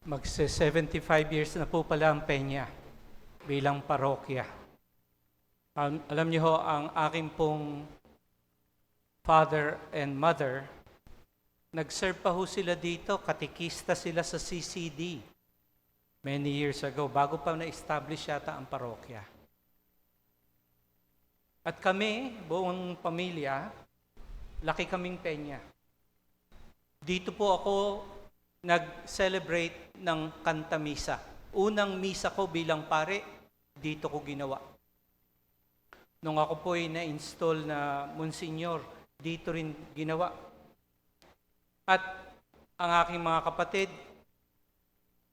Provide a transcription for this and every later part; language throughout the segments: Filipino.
Magse-75 years na po pala ang Peña bilang parokya. Alam niyo ho, ang aking pong father and mother, nag-serve pa ho sila dito, katikista sila sa CCD many years ago, bago pa na-establish yata ang parokya. At kami, buong pamilya, laki kaming Peña. Dito po ako nag-celebrate ng kanta misa. Unang misa ko bilang pare, dito ko ginawa. Nung ako po ay na-install na Monsignor, dito rin ginawa. At ang aking mga kapatid,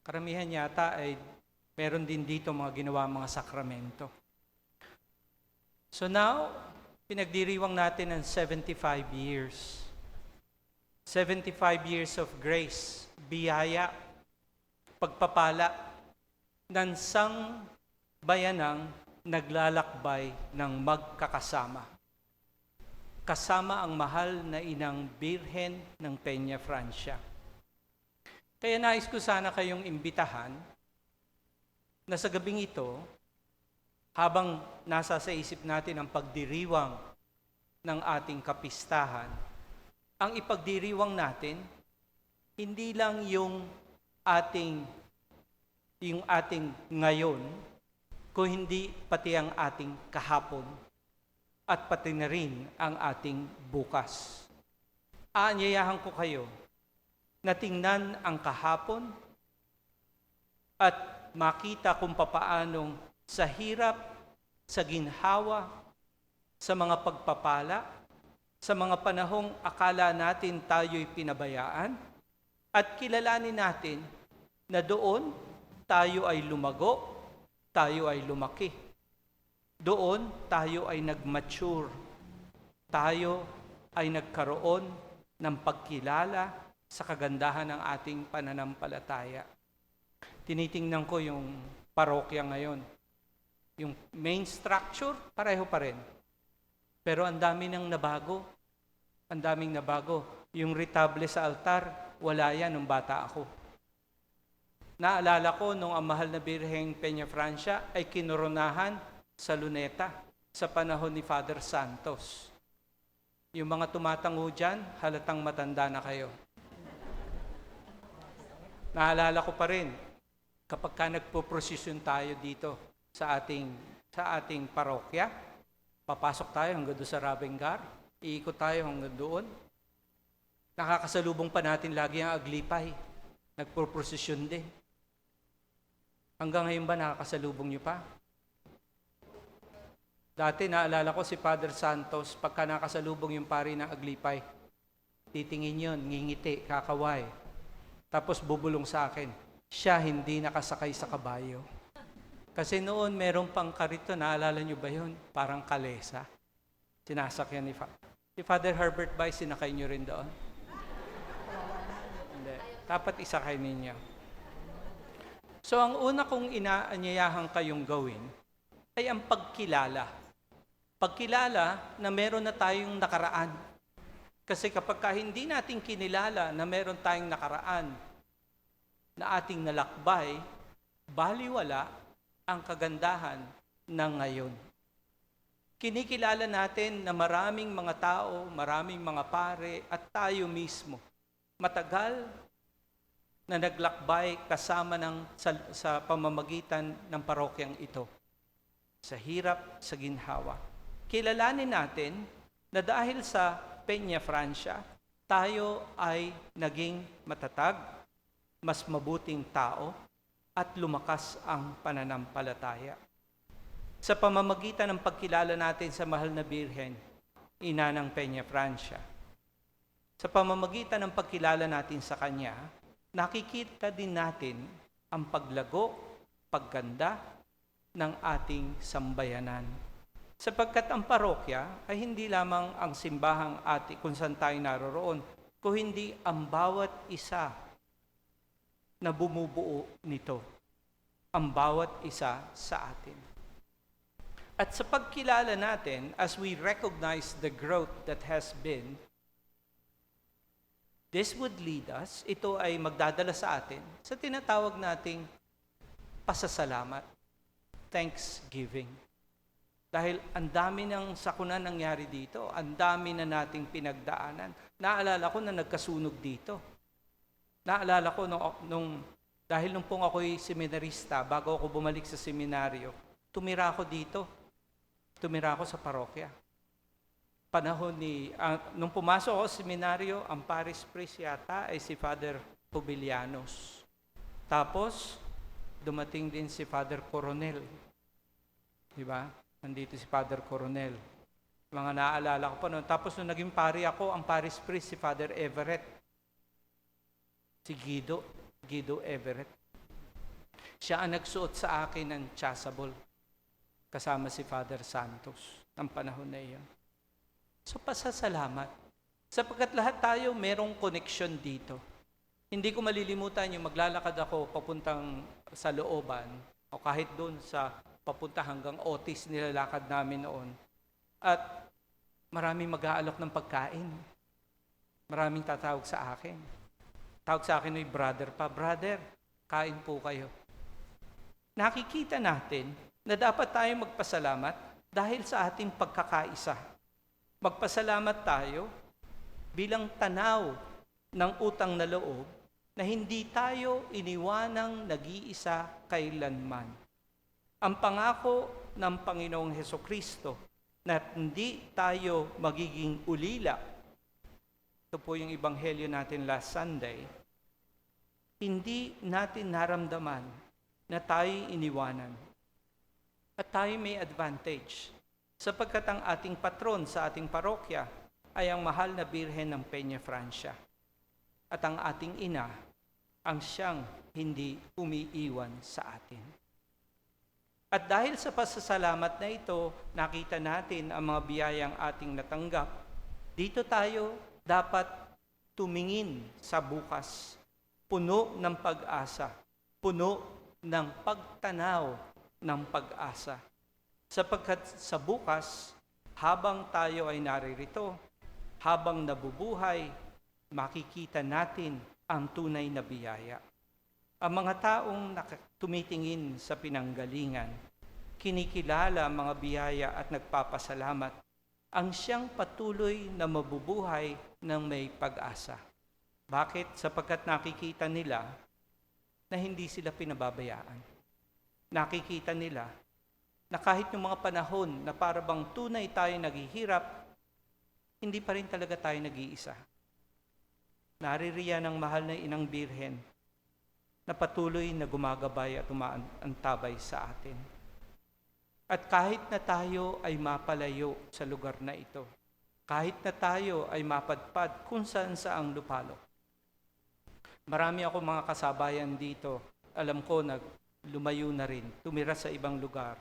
karamihan yata ay meron din dito mga ginawa mga sakramento. So now, pinagdiriwang natin ng 75 years. 75 years of grace, biyaya, pagpapala ng sang bayanang naglalakbay ng magkakasama. Kasama ang mahal na inang Birhen ng Peña Francia. Kaya nais ko sana kayong imbitahan na sa gabing ito, habang nasa sa isip natin ang pagdiriwang ng ating kapistahan, ang ipagdiriwang natin, hindi lang yung ating ngayon, kung hindi pati ang ating kahapon at pati na rin ang ating bukas. Aanyayahan ko kayo na tingnan ang kahapon at makita kung papaanong sa hirap, sa ginhawa, sa mga pagpapala, sa mga panahong akala natin tayo'y pinabayaan, at kilalanin natin na doon tayo ay lumago, tayo ay lumaki. Doon tayo ay nag-mature. Tayo ay nagkaroon ng pagkilala sa kagandahan ng ating pananampalataya. Tinitingnan ko yung parokya ngayon. Yung main structure, pareho pa rin. Pero ang dami nang nabago. Ang daming nabago. Yung retable sa altar, wala yan nung bata ako. Naalala ko nung ang mahal na Birheng Peña Francia ay kinoronahan sa Luneta sa panahon ni Father Santos. Yung mga tumatango dyan, halatang matanda na kayo. Naalala ko pa rin, kapag ka nagpo-prosesyon tayo dito sa ating parokya, papasok tayo hanggang doon sa Rabengar, iikot tayo hanggang doon. Nakakasalubong pa natin lagi ang aglipay. Nagpo-prosesyon din. Hanggang ngayon ba nakakasalubong nyo pa? Dati naalala ko si Father Santos, pagka nakasalubong yung pari ng aglipay, titingin yun, ngingiti, kakaway. Tapos bubulong sa akin, siya hindi nakasakay sa kabayo. Kasi noon meron pang karito, naalala nyo ba yun? Parang kalesa. Sinasakyan ni Father Herbert Bay, sinakay nyo rin doon? Hindi. Dapat isakay ninyo. So ang una kong inaanyayahan kayong gawin ay ang pagkilala. Pagkilala na meron na tayong nakaraan. Kasi kapag hindi natin kinilala na meron tayong nakaraan na ating nalakbay, baliwala ang kagandahan ng ngayon. Kinikilala natin na maraming mga tao, maraming mga pare at tayo mismo, matagal na naglakbay kasama sa pamamagitan ng parokyang ito. Sa hirap, sa ginhawa. Kilalanin natin na dahil sa Peña Francia, tayo ay naging matatag, mas mabuting tao, at lumakas ang pananampalataya. Sa pamamagitan ng pagkilala natin sa mahal na Birhen, ina ng Peña Francia, sa pamamagitan ng pagkilala natin sa Kanya, nakikita din natin ang paglago, pagganda ng ating sambayanan. Sapagkat ang parokya ay hindi lamang ang simbahang kung saan tayo naroroon, kung hindi ang bawat isa na bumubuo nito, ang bawat isa sa atin. At sa pagkilala natin, as we recognize the growth that has been, This would lead us, ito ay magdadala sa atin sa tinatawag nating pasasalamat, thanksgiving. Dahil ang dami ng sakuna nangyari dito, ang dami na nating pinagdaanan. Naalala ko na nagkasunog dito. Naalala ko dahil nung pong ako'y seminarista, bago ako bumalik sa seminaryo, tumira ako dito. Tumira ako sa parokya. Panahon nung pumasok ako sa seminaryo, ang parish priest yata ay si Father Pobilianos. Tapos, dumating din si Father Coronel. Diba? Nandito si Father Coronel. Mga naaalala ko pa noon. Tapos nung naging pari ako, ang parish priest si Father Everett. Si Guido Everett. Siya ang nagsuot sa akin ng chasuble. Kasama si Father Santos ng panahon na iyon. So pasasalamat. Sapagkat lahat tayo merong connection dito. Hindi ko malilimutan yung maglalakad ako papuntang sa looban o kahit doon sa papunta hanggang Otis nilalakad namin noon. At maraming mag-aalok ng pagkain. Maraming tatawag sa akin. Tawag sa akin ay brother pa, brother, kain po kayo. Nakikita natin na dapat tayo magpasalamat dahil sa ating pagkakaisa. Magpasalamat tayo bilang tanaw ng utang na loob na hindi tayo iniwanang nag-iisa kailanman. Ang pangako ng Panginoong Hesukristo na hindi tayo magiging ulila, ito po yung ebanghelyo natin last Sunday, hindi natin naramdaman na tayo iniwanan. At tayo may advantage sapagkat ang ating patron sa ating parokya ay ang mahal na Birhen ng Peña Francia. At ang ating ina ang siyang hindi umiiwan sa atin. At dahil sa pasasalamat na ito, nakita natin ang mga biyayang ating natanggap. Dito tayo dapat tumingin sa bukas, puno ng pag-asa, puno ng pagtanaw ng pag-asa. Sapagkat sa bukas, habang tayo ay naririto, habang nabubuhay, makikita natin ang tunay na biyaya. Ang mga taong tumitingin sa pinanggalingan, kinikilala ang mga biyaya at nagpapasalamat, ang siyang patuloy na mabubuhay ng may pag-asa. Bakit? Sapagkat nakikita nila na hindi sila pinababayaan. Nakikita nila na kahit yung mga panahon na para bang tunay tayo naghihirap, hindi pa rin talaga tayo nag-iisa. Naririyan ang mahal na Inang Birhen na patuloy na gumagabay at umaantabay sa atin. At kahit na tayo ay mapalayo sa lugar na ito, kahit na tayo ay mapadpad kung saan saang lupalok. Marami ako mga kasabayan dito, alam ko na lumayo na rin, tumira sa ibang lugar.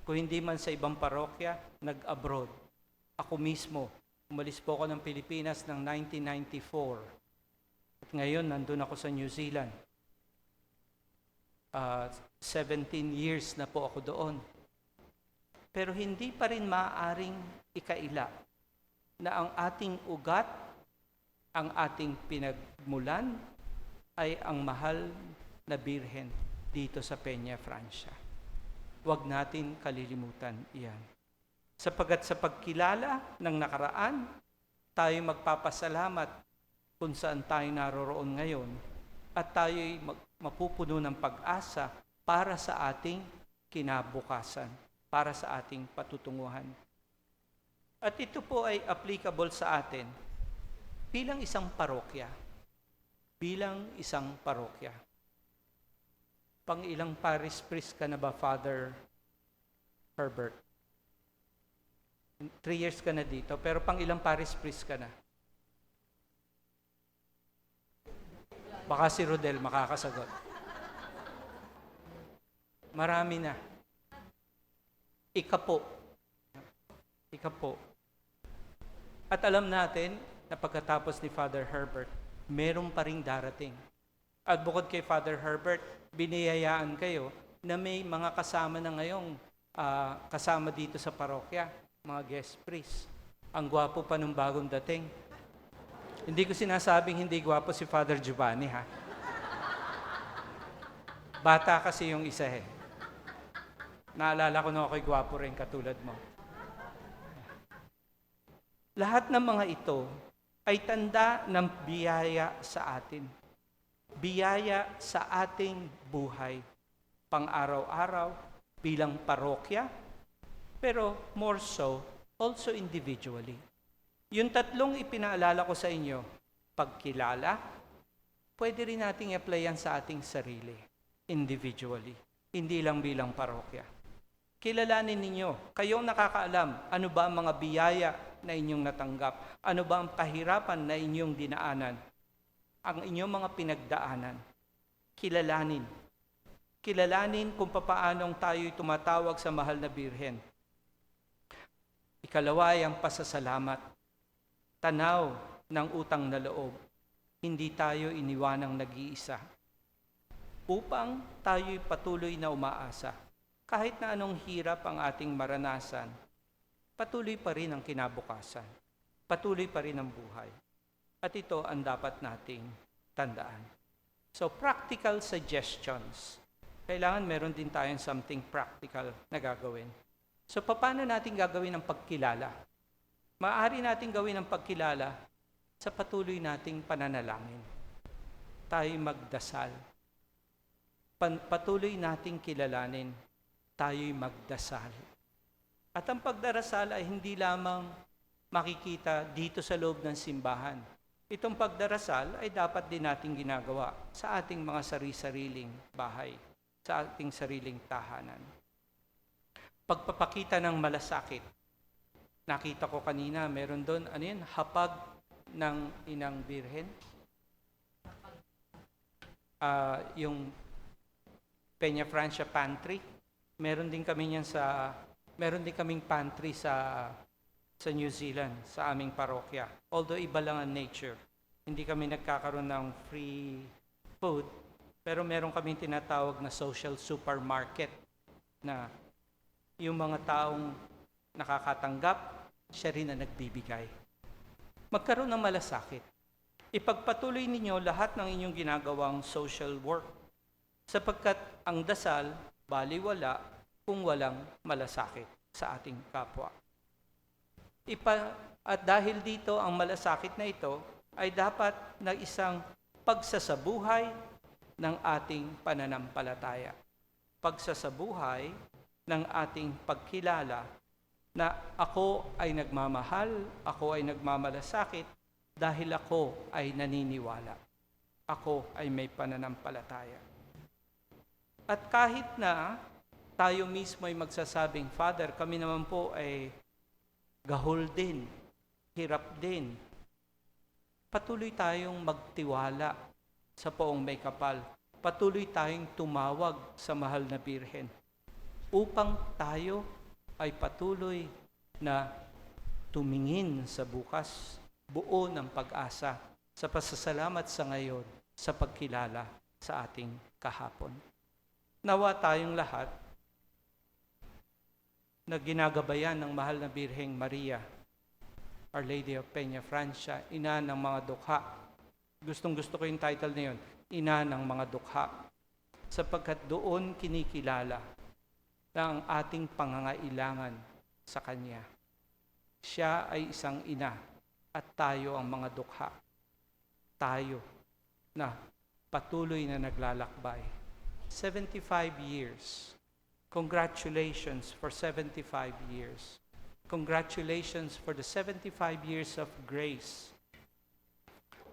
Kung hindi man sa ibang parokya, nag-abroad. Ako mismo, umalis po ako ng Pilipinas ng 1994. At ngayon, nandun ako sa New Zealand. 17 years na po ako doon. Pero hindi pa rin maaaring ikaila na ang ating ugat, ang ating pinagmulan, ay ang mahal na Birhen dito sa Peña Francia. Huwag natin kalilimutan iyan. Sapagat sa pagkilala ng nakaraan, tayo magpapasalamat kung saan tayo naroroon ngayon at tayo'y mapupuno ng pag-asa para sa ating kinabukasan, para sa ating patutunguhan. At ito po ay applicable sa atin bilang isang parokya. Bilang isang parokya. Pang-ilang parish priest ka na ba, Father Herbert? 3 years ka na dito, pero pang-ilang parish priest ka na? Baka si Rodel makakasagot. Marami na. Ika po. At alam natin na pagkatapos ni Father Herbert, meron pa ring darating. At bukod kay Father Herbert, biniyayaan kayo na may mga kasama na ngayong kasama dito sa parokya, mga guest priests. Ang gwapo pa nung bagong dating. Hindi ko sinasabing hindi gwapo si Father Giovanni, ha? Bata kasi yung isa eh. Naalala ko na ako'y gwapo rin katulad mo. Lahat ng mga ito ay tanda ng biyaya sa atin. Biyaya sa ating buhay, pang-araw-araw, bilang parokya, pero more so, also individually. Yung tatlong ipinaalala ko sa inyo, pagkilala, pwede rin nating applyan sa ating sarili, individually, hindi lang bilang parokya. Kilalanin ninyo, kayong nakakaalam, ano ba ang mga biyaya na inyong natanggap? Ano ba ang kahirapan na inyong dinaanan? Ang inyong mga pinagdaanan. Kilalanin. Kilalanin kung papaanong tayo'y tumatawag sa mahal na Birhen. Ikalawa ay ang pasasalamat. Tanaw ng utang na loob. Hindi tayo iniwanang nag-iisa. Upang tayo'y patuloy na umaasa. Kahit na anong hirap ang ating maranasan, patuloy pa rin ang kinabukasan. Patuloy pa rin ang buhay. At ito ang dapat nating tandaan. So, practical suggestions. Kailangan meron din tayong something practical na gagawin. So, paano natin gagawin ang pagkilala? Maaari natin gawin ang pagkilala sa patuloy nating pananalangin. Tayo magdasal. Patuloy nating kilalanin. Tayo'y magdasal. At ang pagdarasal ay hindi lamang makikita dito sa loob ng simbahan. Itong pagdarasal ay dapat din nating ginagawa sa ating mga sari-sariling bahay, sa ating sariling tahanan. Pagpapakita ng malasakit. Nakita ko kanina, meron doon, hapag ng Inang Birhen. Yung Peña Francia Pantry. Meron din kaming pantry sa New Zealand, sa aming parokya. Although iba lang ang nature. Hindi kami nagkakaroon ng free food, pero meron kaming tinatawag na social supermarket na yung mga taong nakakatanggap, siya rin na nagbibigay. Magkaroon ng malasakit. Ipagpatuloy ninyo lahat ng inyong ginagawang social work, sapagkat ang dasal baliwala kung walang malasakit sa ating kapwa. At dahil dito, ang malasakit na ito ay dapat na isang pagsasabuhay ng ating pananampalataya. Pagsasabuhay ng ating pagkilala na ako ay nagmamahal, ako ay nagmamalasakit dahil ako ay naniniwala. Ako ay may pananampalataya. At kahit na tayo mismo ay magsasabing, Father, kami naman po ay gahol din, hirap din. Patuloy tayong magtiwala sa Poong May Kapal. Patuloy tayong tumawag sa mahal na Birhen upang tayo ay patuloy na tumingin sa bukas, buo ng pag-asa sa pasasalamat sa ngayon sa pagkilala sa ating kahapon. Nawa tayong lahat na ginagabayan ng mahal na Birheng Maria, Our Lady of Peña Francia, ina ng mga dukha. Gustong-gusto ko yung title na yun, ina ng mga dukha. Sapagkat doon kinikilala na ang ating pangangailangan sa Kanya. Siya ay isang ina at tayo ang mga dukha. Tayo na patuloy na naglalakbay. 75 years. Congratulations for 75 years. Congratulations for the 75 years of grace,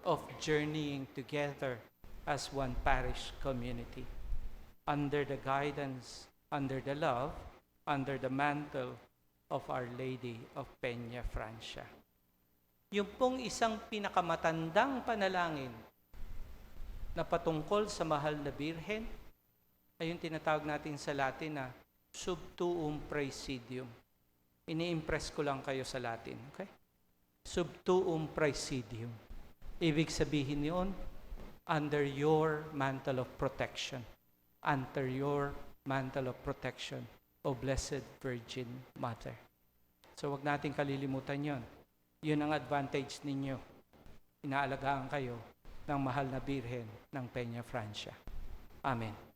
of journeying together as one parish community, under the guidance, under the love, under the mantle of Our Lady of Peña Francia. Yung pong isang pinakamatandang panalangin na patungkol sa mahal na Birhen, ay yung tinatawag natin sa Latin na sub tuum praesidium. Ini-impress ko lang kayo sa Latin, okay? Sub tuum praesidium. Ibig sabihin yun, under your mantle of protection. Under your mantle of protection, O Blessed Virgin Mother. So wag natin kalilimutan yon. Yun ang advantage ninyo. inaalagaan kayo ng mahal na Birhen ng Peña Francia. Amen.